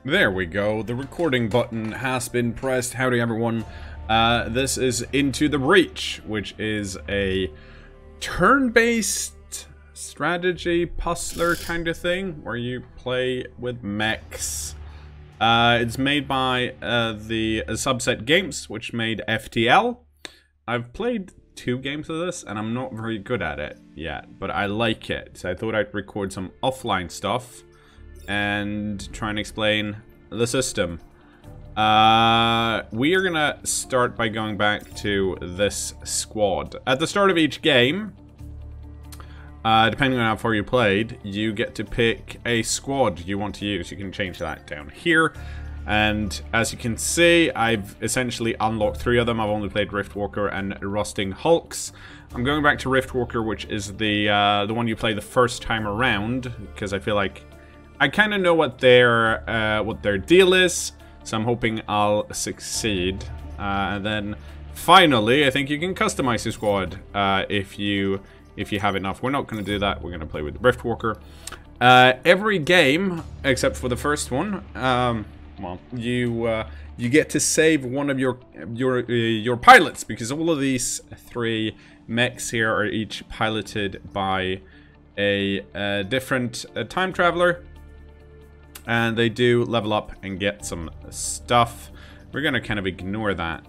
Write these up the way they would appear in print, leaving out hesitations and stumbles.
There we go. The recording button has been pressed. Howdy, everyone. This is Into the Breach, which is a turn-based strategy puzzler kind of thing, where you play with mechs. It's made by the Subset Games, which made FTL. I've played 2 games of this, and I'm not very good at it yet, but I like it. So I thought I'd record some offline stuff and try and explain the system. We are gonna start by going back to this squad. At the start of each game, depending on how far you played, you get to pick a squad you want to use. You can change that down here. And as you can see, I've essentially unlocked 3 of them. I've only played Riftwalker and Rusting Hulks. I'm going back to Riftwalker, which is the one you play the first time around, because I feel like I kind of know what their deal is, so I'm hoping I'll succeed. And then finally, I think you can customize your squad if you have enough. We're not going to do that. We're going to play with Riftwalker. Every game except for the first one, well, you get to save one of your pilots, because all of these 3 mechs here are each piloted by a different time traveler. And they do level up and get some stuff. We're going to kind of ignore that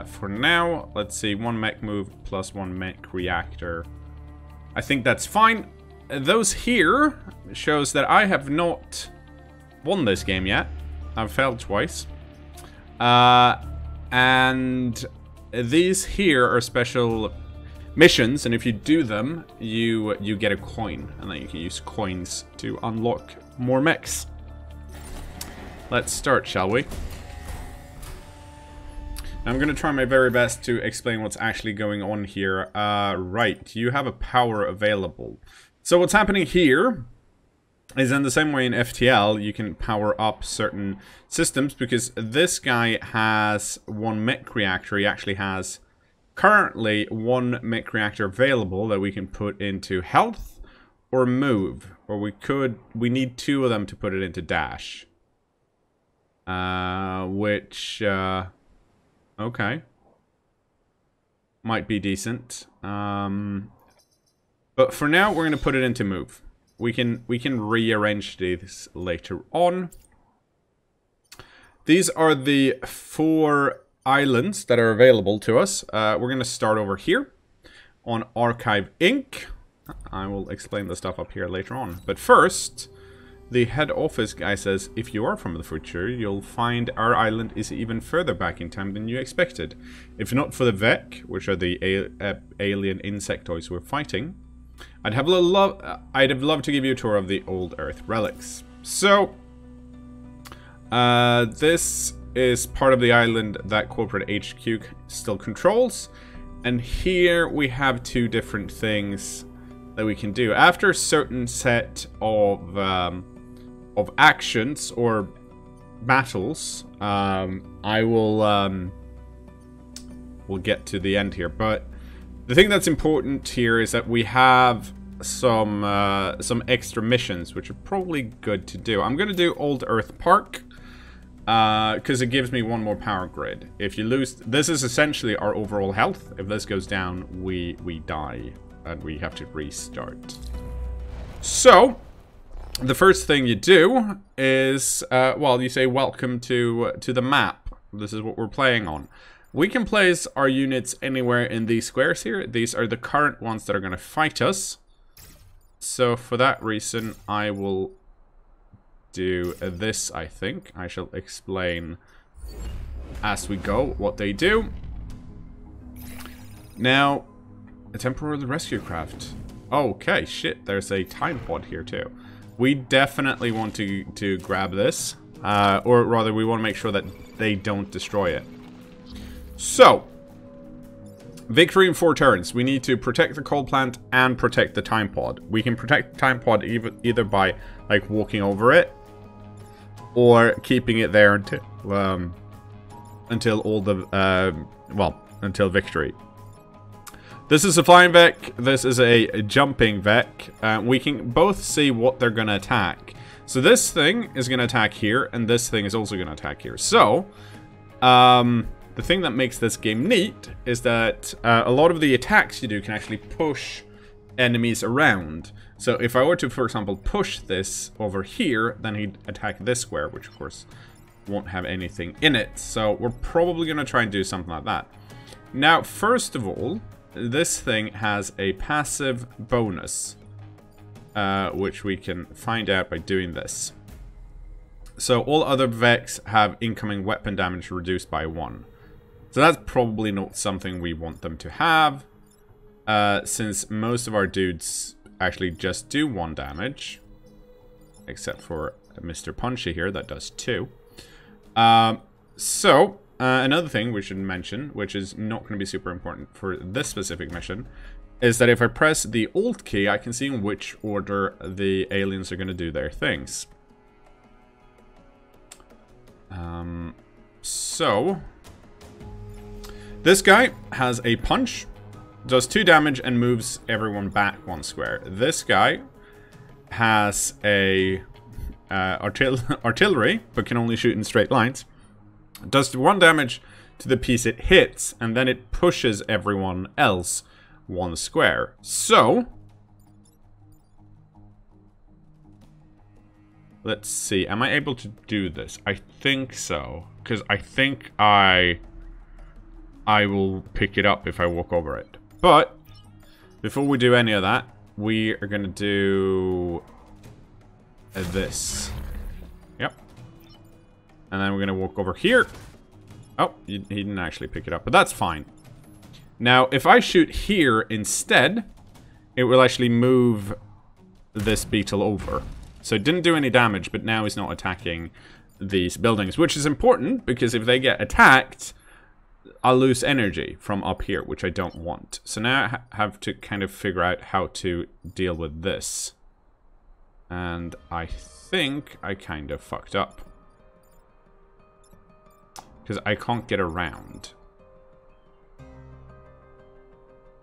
for now. Let's see, 1 mech move plus 1 mech reactor. I think that's fine. Those here shows that I have not won this game yet. I've failed twice. And these here are special missions, and if you do them, you get a coin. And then you can use coins to unlock more mechs. Let's start, shall we? I'm going to try my very best to explain what's actually going on here. Right, you have a power available. So what's happening here is, in the same way in FTL, you can power up certain systems, because this guy has 1 mech reactor. He actually has currently 1 mech reactor available that we can put into health or move. Or we need 2 of them to put it into dash. Okay. Might be decent. But for now, we're going to put it into move. We can rearrange these later on. These are the 4 islands that are available to us. We're going to start over here on Archive Inc. I will explain the stuff up here later on. But first, the head office guy says, if you are from the future, you'll find our island is even further back in time than you expected. If not for the Vec, which are the alien insectoids we're fighting, I'd have loved to give you a tour of the old Earth relics. So, this is part of the island that corporate HQ still controls. And here we have 2 different things that we can do. After a certain set of actions or battles, we'll get to the end here. But the thing that's important here is that we have some extra missions, which are probably good to do. I'm going to do Old Earth Park, because it gives me 1 more power grid. If you lose, this is essentially our overall health. If this goes down, we die, and we have to restart. So, the first thing you do is, well, you say welcome to the map. This is what we're playing on. We can place our units anywhere in these squares here. These are the current ones that are going to fight us. So for that reason, I will do this, I think. I shall explain as we go what they do. Now, a temporary rescue craft. Okay, shit, there's a time pod here too. We definitely want to grab this. Or rather, we want to make sure that they don't destroy it. So, victory in 4 turns. We need to protect the coal plant and protect the time pod. We can protect the time pod either by like walking over it or keeping it there until all the until victory. This is a flying Vec. This is a jumping Vec. We can both see what they're gonna attack. So this thing is going to attack here, and this thing is also going to attack here. So, the thing that makes this game neat is that a lot of the attacks you do can actually push enemies around. So if I were to, for example, push this over here, then he'd attack this square, which of course won't have anything in it. So we're probably going to try and do something like that. Now, first of all, this thing has a passive bonus, which we can find out by doing this. So all other Vex have incoming weapon damage reduced by 1. So that's probably not something we want them to have, since most of our dudes actually just do 1 damage, except for Mr. Punchy here that does 2. Another thing we should mention, which is not going to be super important for this specific mission, is that if I press the Alt key, I can see in which order the aliens are going to do their things. This guy has a punch, does 2 damage, and moves everyone back 1 square. This guy has a artillery, but can only shoot in straight lines. Does 1 damage to the piece it hits, and then it pushes everyone else 1 square. So, let's see. Am I able to do this? I think so, because I think I will pick it up if I walk over it. But before we do any of that, we are going to do this. Yep. And then we're going to walk over here. Oh, he didn't actually pick it up, but that's fine. Now, if I shoot here instead, it will actually move this beetle over. So it didn't do any damage, but now he's not attacking these buildings, which is important because if they get attacked, I'll lose energy from up here, which I don't want. So now I have to kind of figure out how to deal with this. And I think I kind of fucked up, because I can't get around.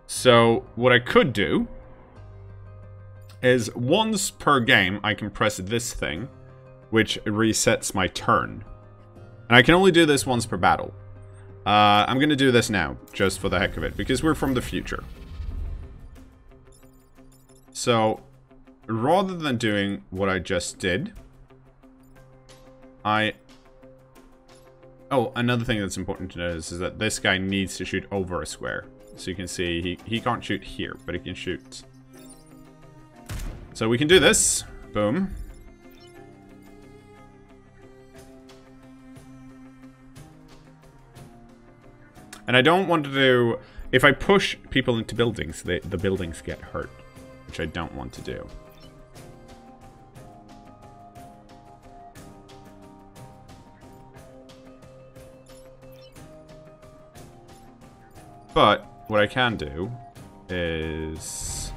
So what I could do is once per game I can press this thing, which resets my turn. And I can only do this once per battle. I'm going to do this now, just for the heck of it, because we're from the future. So, rather than doing what I just did, Oh, another thing that's important to notice is that this guy needs to shoot over a square. So you can see he can't shoot here, but he can shoot. So we can do this. Boom. And I don't want to do... If I push people into buildings, the buildings get hurt, which I don't want to do. But what I can do is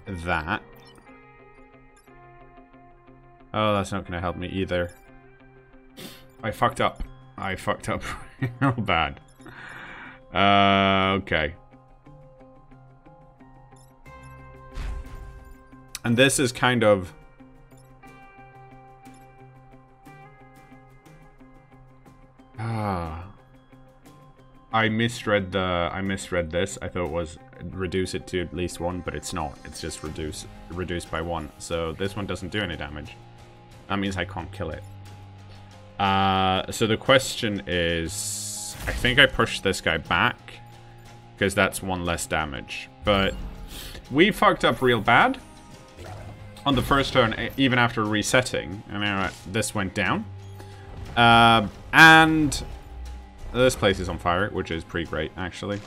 that. Oh, that's not going to help me either. I fucked up. I fucked up real bad. Okay. And this is kind of... I misread this. I thought it was reduce it to at least 1, but it's not. It's just reduced by 1. So this one doesn't do any damage. That means I can't kill it. So the question is, I think I pushed this guy back because that's 1 less damage. But we fucked up real bad on the first turn, even after resetting. I mean, this went down. And this place is on fire, which is pretty great, actually.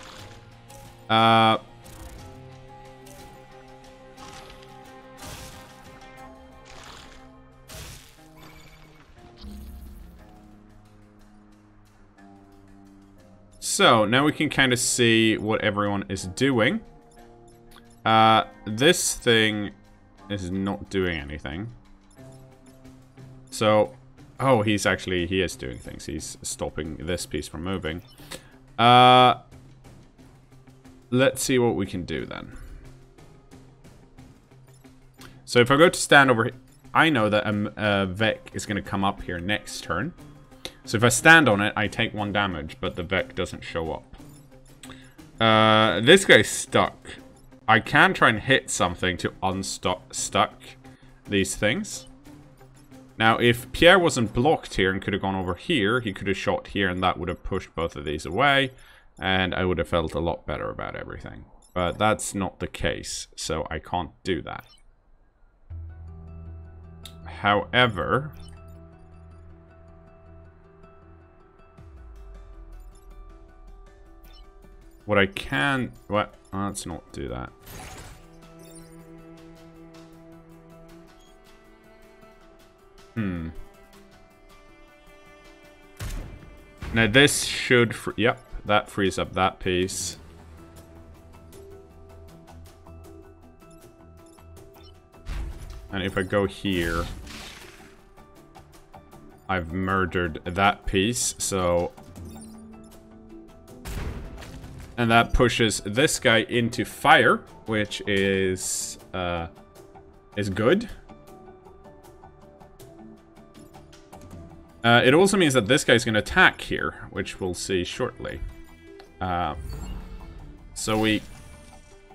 So, now we can kind of see what everyone is doing. This thing is not doing anything. So... Oh, he is doing things. He's stopping this piece from moving. Let's see what we can do then. So if I go to stand over here, I know that a Vec is going to come up here next turn. So if I stand on it, I take 1 damage, but the Vec doesn't show up. This guy's stuck. I can try and hit something to unstuck these things. Now, if Pierre wasn't blocked here and could have gone over here, he could have shot here and that would have pushed both of these away. And I would have felt a lot better about everything. But that's not the case, so I can't do that. However... what I can... what? Let's not do that. Now this should... yep, that frees up that piece. And if I go here... I've murdered that piece, so... and that pushes this guy into fire, which is good. It also means that this guy's going to attack here, which we'll see shortly. So we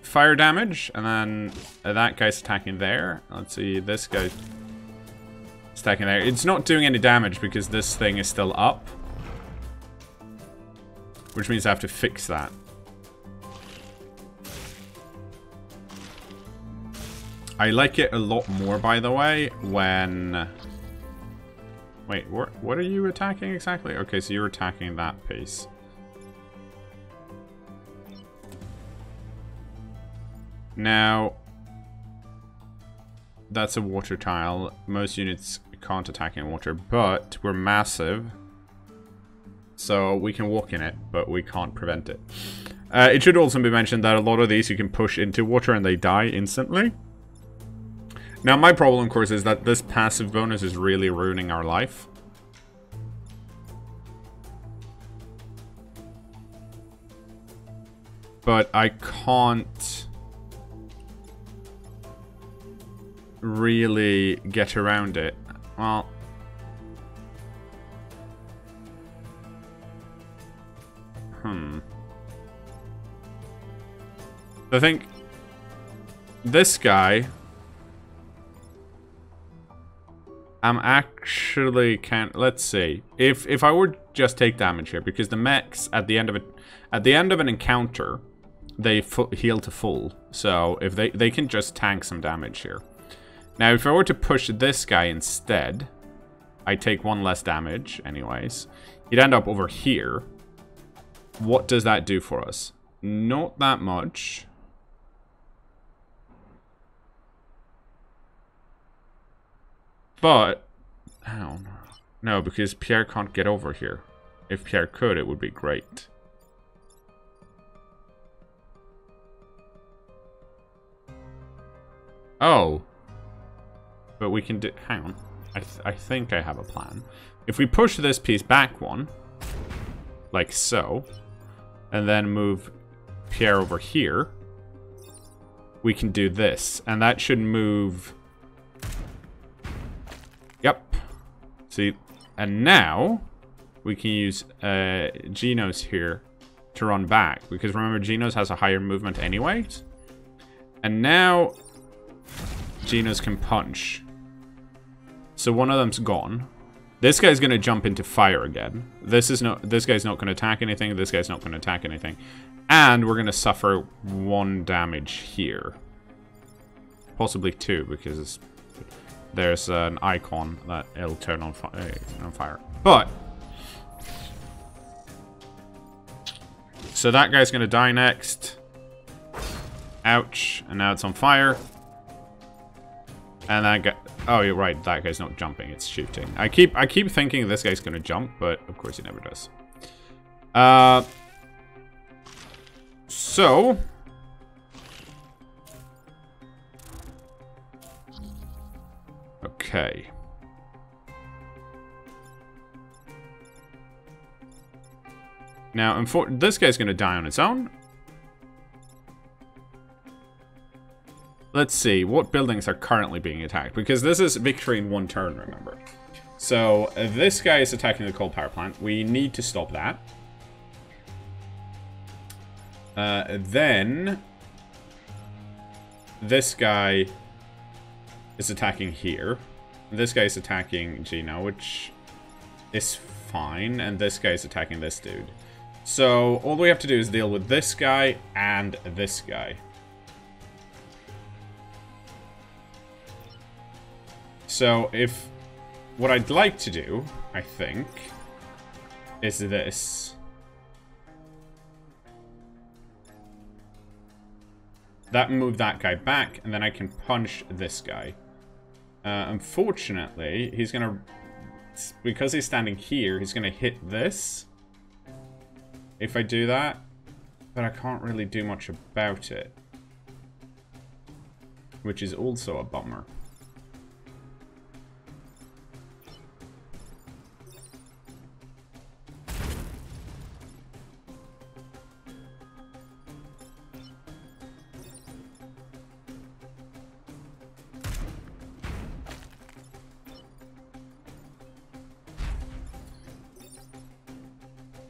fire damage, and then that guy's attacking there. Let's see, this guy's attacking there. It's not doing any damage because this thing is still up, which means I have to fix that. I like it a lot more, by the way, when... wait, what are you attacking exactly? Okay, so you're attacking that piece. Now, that's a water tile. Most units can't attack in water, but we're massive. So we can walk in it, but we can't prevent it. It should also be mentioned that a lot of these you can push into water and they die instantly. Now, my problem, of course, is that this passive bonus is really ruining our life. But I can't really get around it. Well... I think this guy... I'm actually can't. Let's see. If I would just take damage here, because the mechs at the end of an encounter, they heal to full. So if they can just tank some damage here. Now, if I were to push this guy instead, I take 1 less damage, anyways. He'd end up over here. What does that do for us? Not that much. But, oh no, because Pierre can't get over here. If Pierre could, it would be great. Oh. But we can do, hang on. I think I have a plan. If we push this piece back 1, like so, and then move Pierre over here, we can do this. And that should move... yep. See, and now we can use Genos here to run back. Because remember, Genos has a higher movement anyways. And now Genos can punch. So one of them's gone. This guy's going to jump into fire again. This guy's not going to attack anything. This guy's not going to attack anything. And we're going to suffer 1 damage here. Possibly 2, because there's an icon that it'll turn on fire. But so that guy's going to die next. Ouch. And now it's on fire. And that guy... oh, you're right. That guy's not jumping. It's shooting. I keep thinking this guy's going to jump, but of course he never does. So... okay. Now, this guy's going to die on its own. let's see. What buildings are currently being attacked? Because this is victory in 1 turn, remember. So, this guy is attacking the coal power plant. We need to stop that. Then... this guy is attacking here. This guy is attacking Gino, which is fine. And this guy is attacking this dude. So, all we have to do is deal with this guy and this guy. So, if... what I'd like to do, I think, is this. That move that guy back, and then I can punch this guy. Unfortunately, he's gonna... because he's standing here, he's gonna hit this. If I do that. But I can't really do much about it. Which is also a bummer.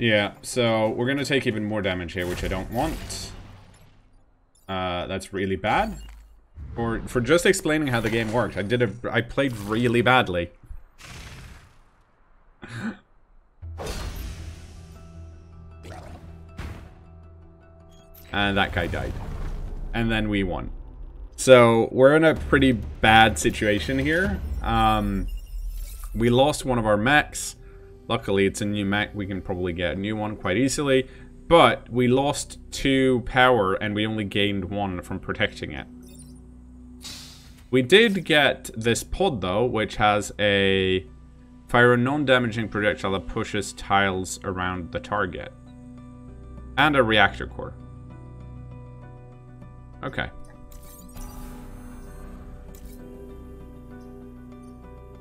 Yeah, so we're going to take even more damage here, which I don't want. That's really bad. For just explaining how the game worked, I played really badly. And that guy died. And then we won. So, we're in a pretty bad situation here. We lost one of our mechs. Luckily, it's a new mech. We can probably get a new one quite easily. But we lost 2 power and we only gained 1 from protecting it. We did get this pod, though, which has a... fire a non-damaging projectile that pushes tiles around the target. And a reactor core. Okay.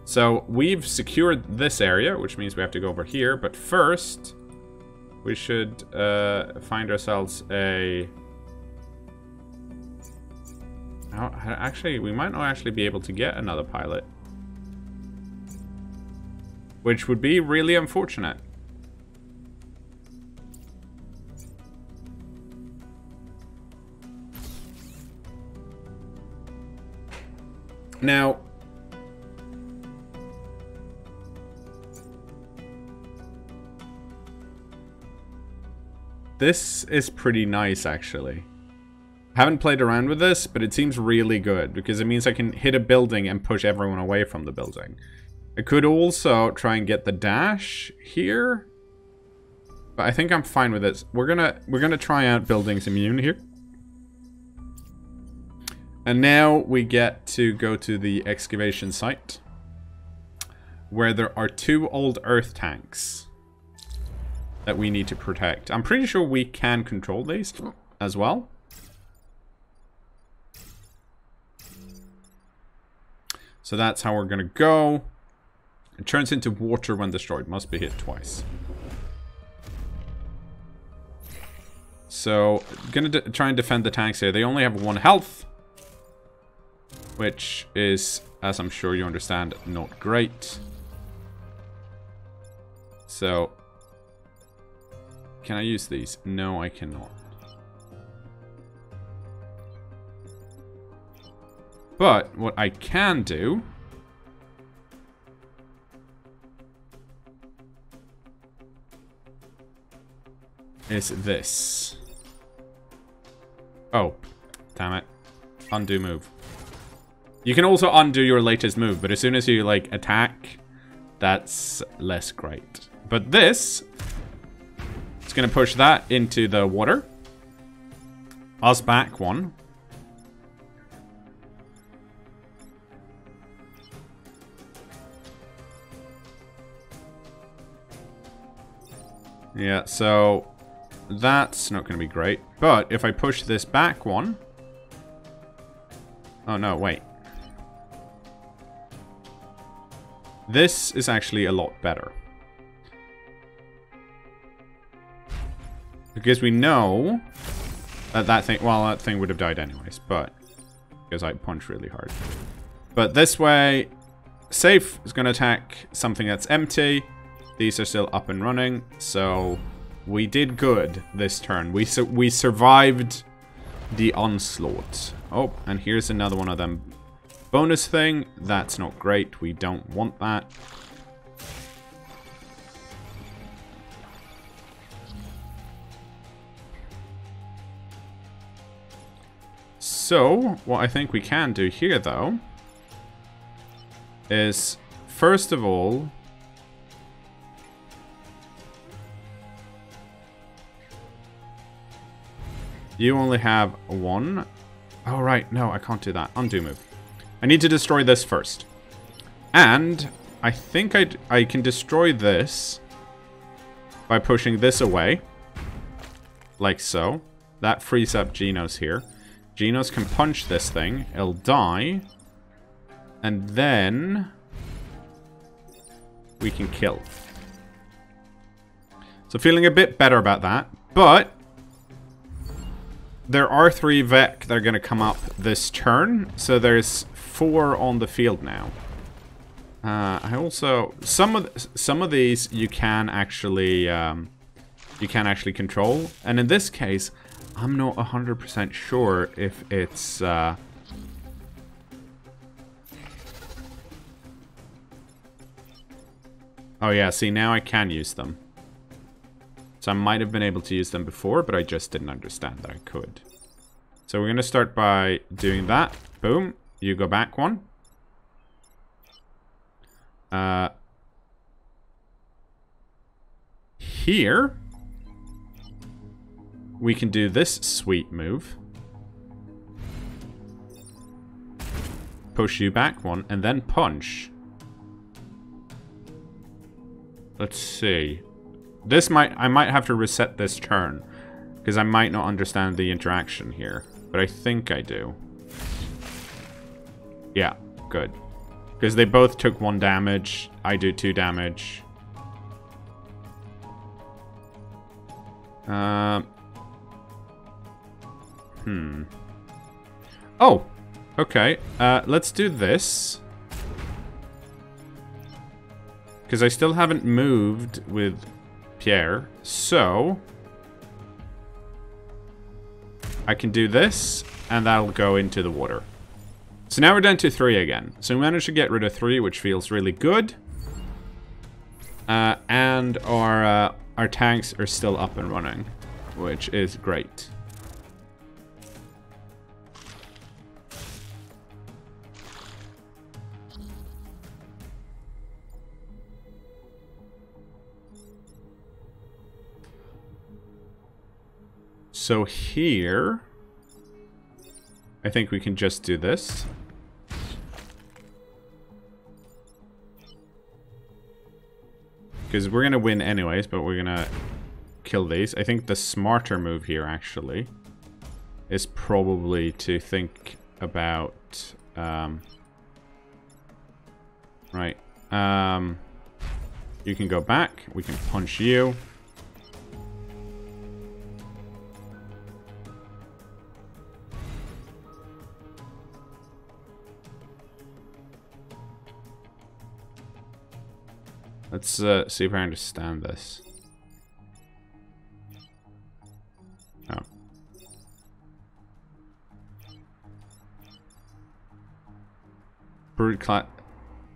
So, we've secured this area, which means we have to go over here. But first, we should find ourselves a... actually, we might not actually be able to get another pilot. Which would be really unfortunate. Now... this is pretty nice, actually. I haven't played around with this, but it seems really good, because it means I can hit a building and push everyone away from the building. I could also try and get the dash here, but I think I'm fine with this. We're gonna try out buildings immune here. And now we get to go to the excavation site, where there are 2 old earth tanks that we need to protect. I'm pretty sure we can control these as well. So that's how we're gonna go. It turns into water when destroyed. Must be hit twice. So, gonna try and defend the tanks here. They only have 1 health. Which is, as I'm sure you understand, not great. So... can I use these? No, I cannot. But what I can do is this. Oh, damn it. Undo move. You can also undo your latest move, but as soon as you, like, attack, that's less great. But this... it's going to push that into the water. Us back 1. Yeah, so that's not going to be great. But if I push this back 1... oh no, wait. This is actually a lot better. Because we know that that thing... well, that thing would have died anyways, but... because I punch really hard. But this way, safe is going to attack something that's empty. These are still up and running, so we did good this turn. We survived the onslaught. Oh, and here's another one of them bonus thing. That's not great. We don't want that. So, what I think we can do here, though, is, first of all, you only have one. Oh, right. No, I can't do that. Undo move. I need to destroy this first. And I think I can destroy this by pushing this away. Like so. That frees up Genos here. Genos can punch this thing. It'll die. And then we can kill. So feeling a bit better about that. But there are 3 Vec that are going to come up this turn. So there's 4 on the field now. I also some of these you can actually control, and in this case, I'm not 100% sure if it's. Oh yeah, see now I can use them. So I might have been able to use them before, but I just didn't understand that I could. So we're gonna start by doing that. Boom. You go back one. Here, we can do this sweet move. Push you back one, and then punch. Let's see. I might have to reset this turn, because I might not understand the interaction here. But I think I do. Yeah, good. Because they both took 1 damage. I do 2 damage. Oh, okay. Let's do this. Because I still haven't moved with Pierre. So I can do this, and that'll go into the water. So now we're down to 3 again. So we managed to get rid of 3, which feels really good. And our tanks are still up and running, which is great. So here, I think we can just do this. Because we're going to win anyways, but we're going to kill these. I think the smarter move here, actually, is probably to think about... right. You can go back. We can punch you. Let's see if I understand this. Oh.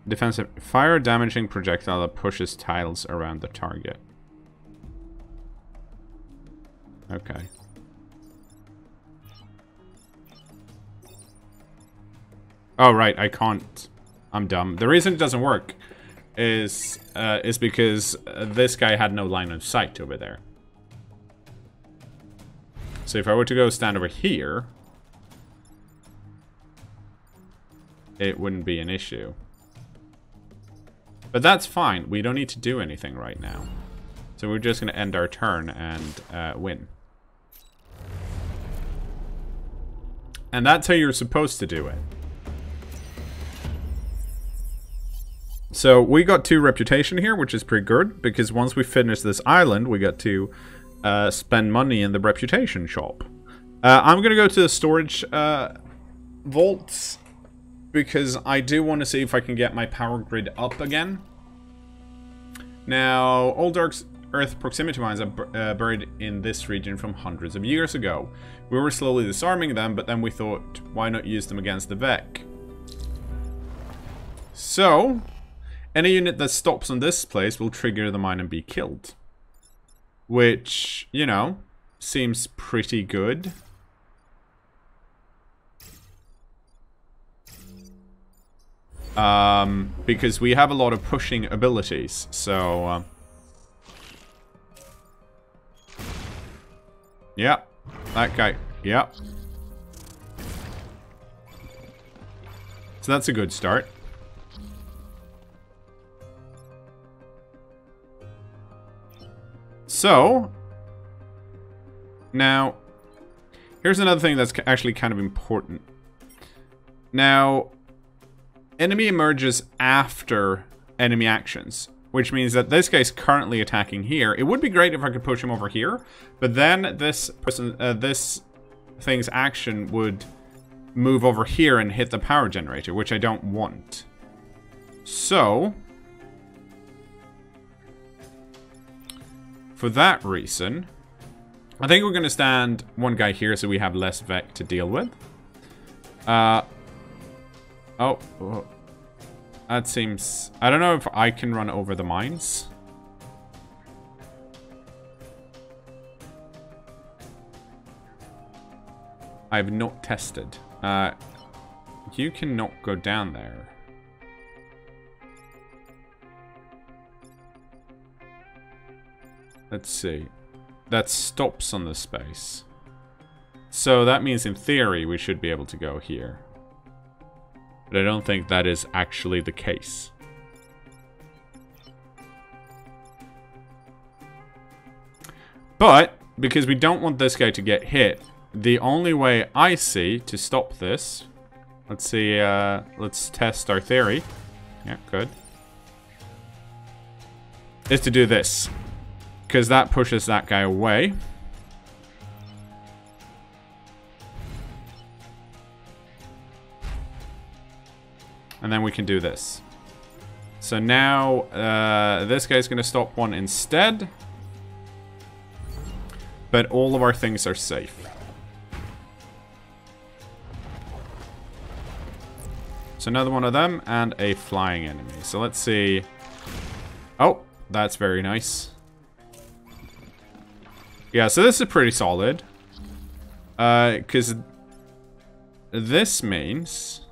Defensive. Fire a damaging projectile that pushes tiles around the target. Okay. Oh, right. I can't. I'm dumb. The reason it doesn't work is because this guy had no line of sight over there. So if I were to go stand over here, it wouldn't be an issue. But that's fine. We don't need to do anything right now. So we're just going to end our turn and win. And that's how you're supposed to do it. So we got 2 reputation here, which is pretty good, because once we finish this island, we got to spend money in the reputation shop. I'm going to go to the storage vaults because I do want to see if I can get my power grid up again. Now, old Earth proximity mines are buried in this region from hundreds of years ago. We were slowly disarming them, but then we thought, why not use them against the Vec? So, any unit that stops on this place will trigger the mine and be killed. Which, you know, seems pretty good. Because we have a lot of pushing abilities, so... yeah, that guy, yeah. So that's a good start. So, now, here's another thing that's actually kind of important. Now, enemy emerges after enemy actions, which means that this guy's currently attacking here. It would be great if I could push him over here, but then this thing's action would move over here and hit the power generator, which I don't want. So, for that reason, I think we're going to stand one guy here so we have less Vec to deal with. Oh, that seems... I don't know if I can run over the mines. I've not tested. You cannot go down there. Let's see. That stops on the space. So that means in theory we should be able to go here. But I don't think that is actually the case. But, because we don't want this guy to get hit, the only way I see to stop this... Let's see, let's test our theory. Yeah, good. Is to do this. Because that pushes that guy away. And then we can do this. So now, this guy's going to stop one instead. But all of our things are safe. So another one of them, and a flying enemy. So let's see. Oh, that's very nice. Yeah, so this is pretty solid. Because this means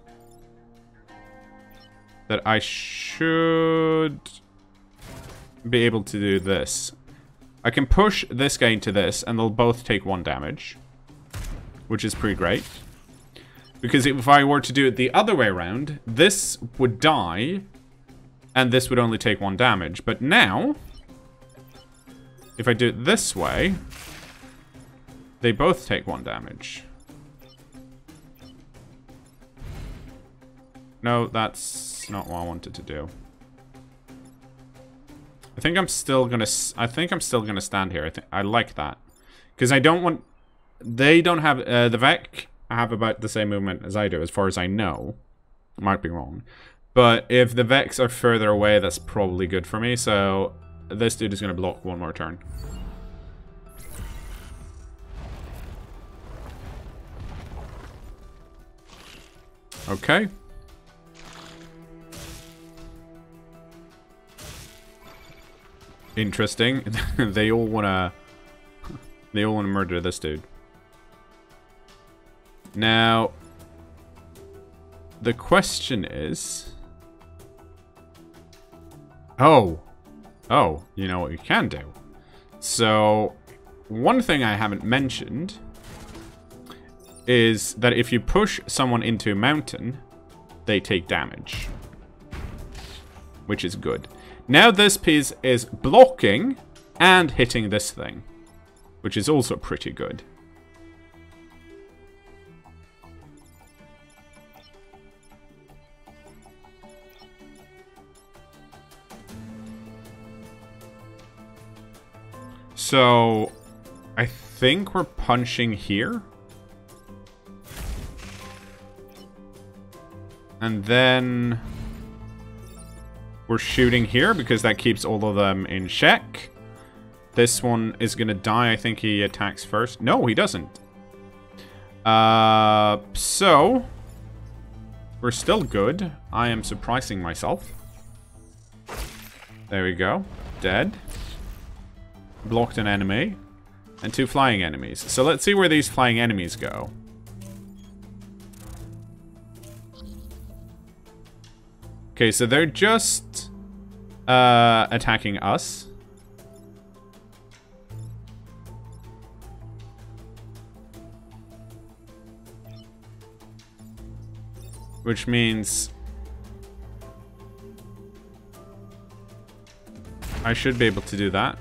that I should be able to do this. I can push this guy into this, and they'll both take 1 damage. Which is pretty great. Because if I were to do it the other way around, this would die, and this would only take 1 damage. But now, if I do it this way, they both take 1 damage. No, that's not what I wanted to do. I think I'm still gonna stand here. I like that. Because I don't want... They don't have... the Vec have about the same movement as I do, as far as I know. I might be wrong. But if the Vecs are further away, that's probably good for me. So this dude is going to block 1 more turn. Okay. Interesting. They all wanna murder this dude. Now, the question is... Oh, you know what you can do. So, one thing I haven't mentioned is that if you push someone into a mountain, they take damage. Which is good. Now this piece is blocking and hitting this thing, which is also pretty good. So, I think we're punching here. And then we're shooting here because that keeps all of them in check. This one is going to die. I think he attacks first. No, he doesn't. So we're still good. I am surprising myself. There we go. Dead. Blocked an enemy. And 2 flying enemies. So let's see where these flying enemies go. Okay, so they're just attacking us. Which means I should be able to do that.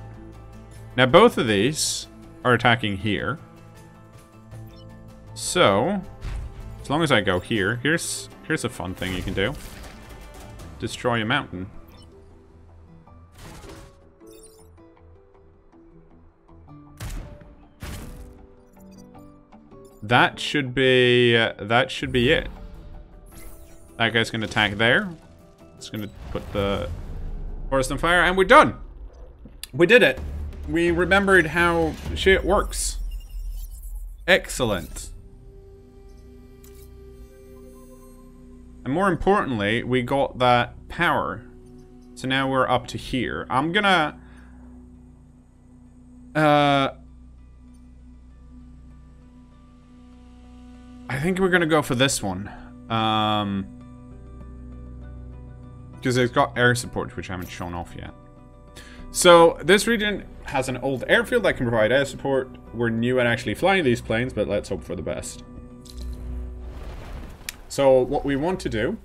Now both of these are attacking here. So, as long as I go here, here's a fun thing you can do. Destroy a mountain. That should be it. That guy's gonna attack there. It's gonna put the forest on fire, and we're done. We did it. We remembered how shit works. Excellent. And more importantly, we got that power. So now we're up to here. I'm gonna... I think we're gonna go for this one. Because it's got air support, which I haven't shown off yet. So, this region has an old airfield that can provide air support. We're new at actually flying these planes, but let's hope for the best. So, what we want to do...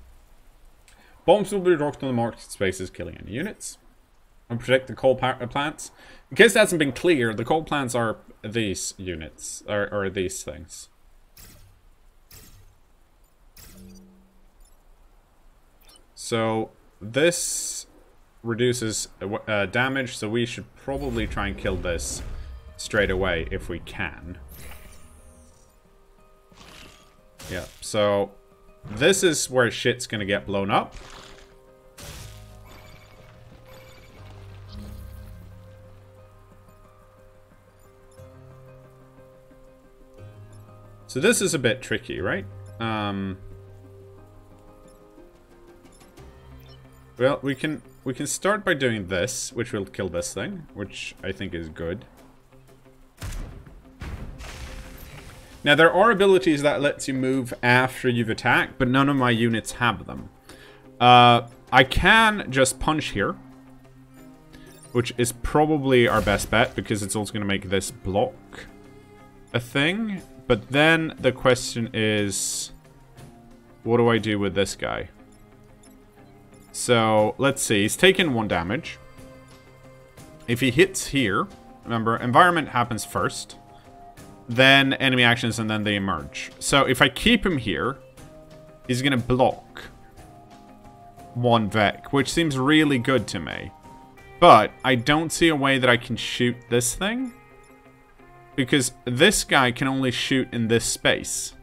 Bombs will be dropped on the market spaces, killing any units. And protect the coal plants. In case that hasn't been clear, the coal plants are these units, or these things. So, this reduces damage, so we should probably try and kill this straight away if we can. Yeah, so this is where shit's gonna get blown up. So this is a bit tricky, right? Well, we can start by doing this, which will kill this thing, which I think is good. Now, there are abilities that lets you move after you've attacked, but none of my units have them. I can just punch here, which is probably our best bet, because it's also going to make this block a thing. But then the question is, what do I do with this guy? So, let's see. He's taken 1 damage. If he hits here, remember, environment happens first. Then enemy actions, and then they emerge. So, if I keep him here, he's going to block 1 Vec, which seems really good to me. But I don't see a way that I can shoot this thing. Because this guy can only shoot in this space.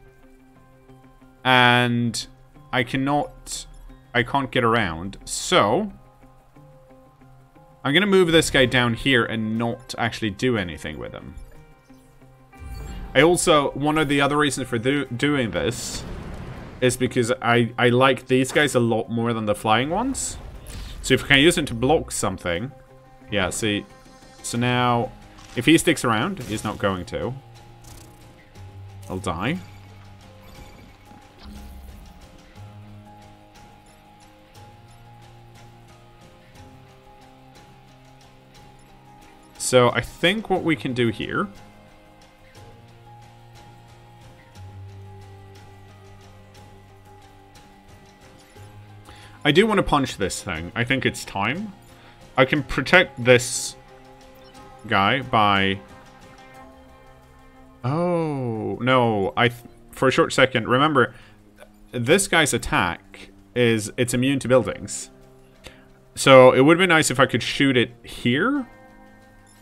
And I can't get around, so I'm gonna move this guy down here and not actually do anything with him. I also, one of the other reasons for doing this is because I like these guys a lot more than the flying ones. So if I can use him to block something, yeah, see, so now if he sticks around, he's not going to. I'll die. So I think what we can do here I do want to punch this thing. I think it's time. I can protect this guy by... Oh, no. For a short second, remember, this guy's attack is... It's immune to buildings. So it would be nice if I could shoot it here.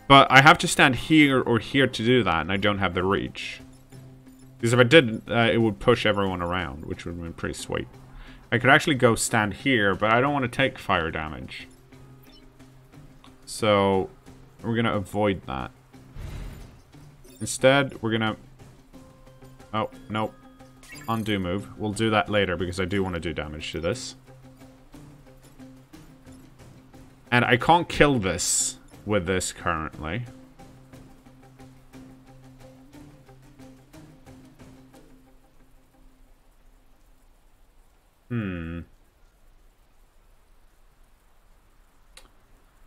But I have to stand here or here to do that, and I don't have the reach. Because if I did, it would push everyone around, which would have been pretty sweet. I could actually go stand here, but I don't want to take fire damage. So, we're going to avoid that. Instead, we're going to... Oh, nope. Undo move. We'll do that later because I do want to do damage to this. And I can't kill this with this currently.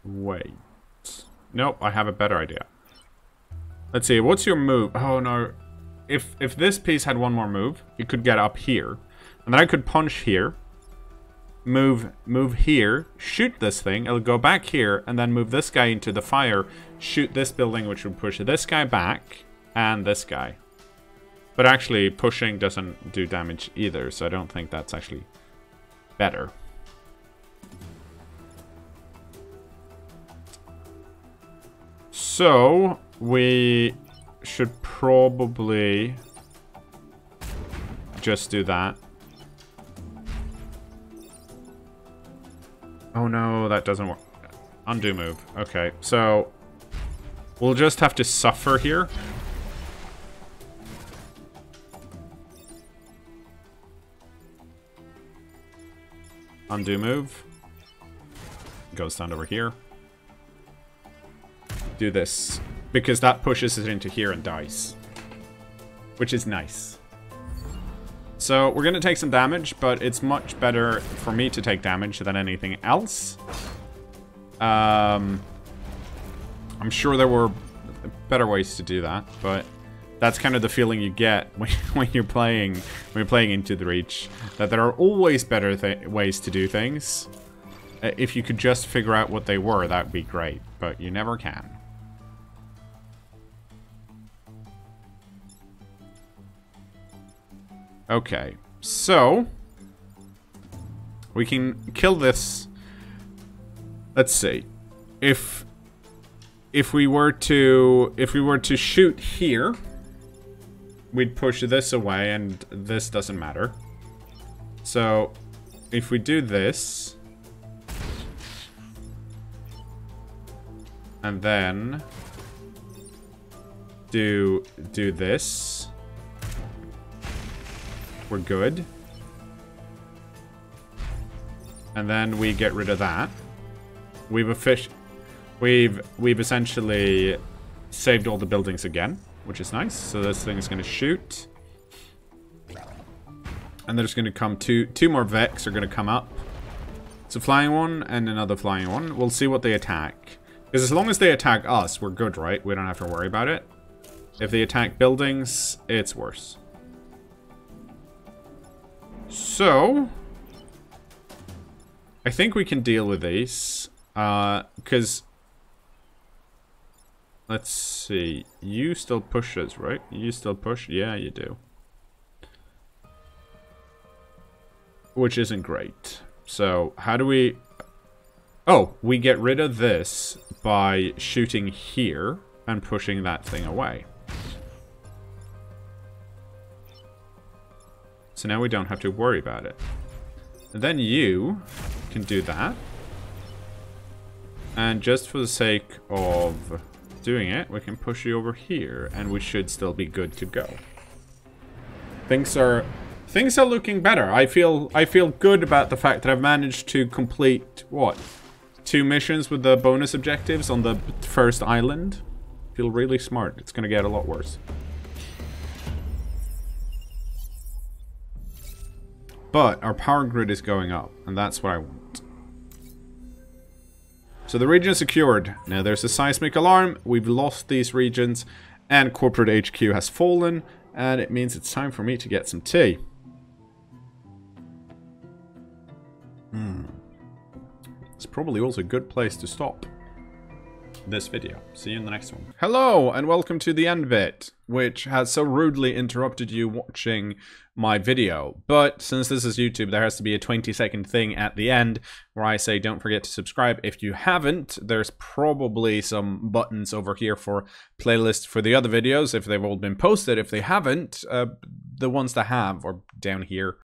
Wait. Nope, I have a better idea. Let's see, what's your move? Oh no. If this piece had one more move, it could get up here. And then I could punch here. Move here, shoot this thing, it'll go back here, and then move this guy into the fire, shoot this building, which would push this guy back, and this guy. But actually, pushing doesn't do damage either, so I don't think that's actually better. So, we should probably just do that. Oh no, that doesn't work. Undo move. Okay, so we'll just have to suffer here. Undo move. Goes down over here. Do this. Because that pushes it into here and dies. Which is nice. So, we're going to take some damage, but it's much better for me to take damage than anything else. I'm sure there were better ways to do that, but that's kind of the feeling you get when you're playing Into the Reach, that there are always better ways to do things. If you could just figure out what they were, that would be great, but you never can. Okay, so we can kill this. Let's see. If we were to shoot here, we'd push this away and this doesn't matter. So if we do this and then do this, we're good. And then we get rid of that. We've essentially saved all the buildings again, which is nice. So this thing is going to shoot. And there's going to come two more Vex are going to come up. It's a flying one and another flying one. We'll see what they attack. Because as long as they attack us, we're good, right? We don't have to worry about it. If they attack buildings, it's worse. So, I think we can deal with these, because, let's see, you still push us, right? You still push? Yeah, you do. Which isn't great. So, how do we... Oh, we get rid of this by shooting here and pushing that thing away. So now we don't have to worry about it. And then you can do that. And just for the sake of doing it, we can push you over here, and we should still be good to go. Things are looking better. I feel good about the fact that I've managed to complete, what, 2 missions with the bonus objectives on the first island. I feel really smart. It's gonna get a lot worse. But our power grid is going up, and that's what I want. So the region is secured. Now there's a seismic alarm. We've lost these regions, and corporate HQ has fallen, and it means it's time for me to get some tea. It's probably also a good place to stop this video. See you in the next one. Hello, and welcome to the end bit, which has so rudely interrupted you watching my video. But since this is YouTube, there has to be a 20-second thing at the end where I say don't forget to subscribe if you haven't. There's probably some buttons over here for playlists for the other videos if they've all been posted. If they haven't, the ones that have are down here.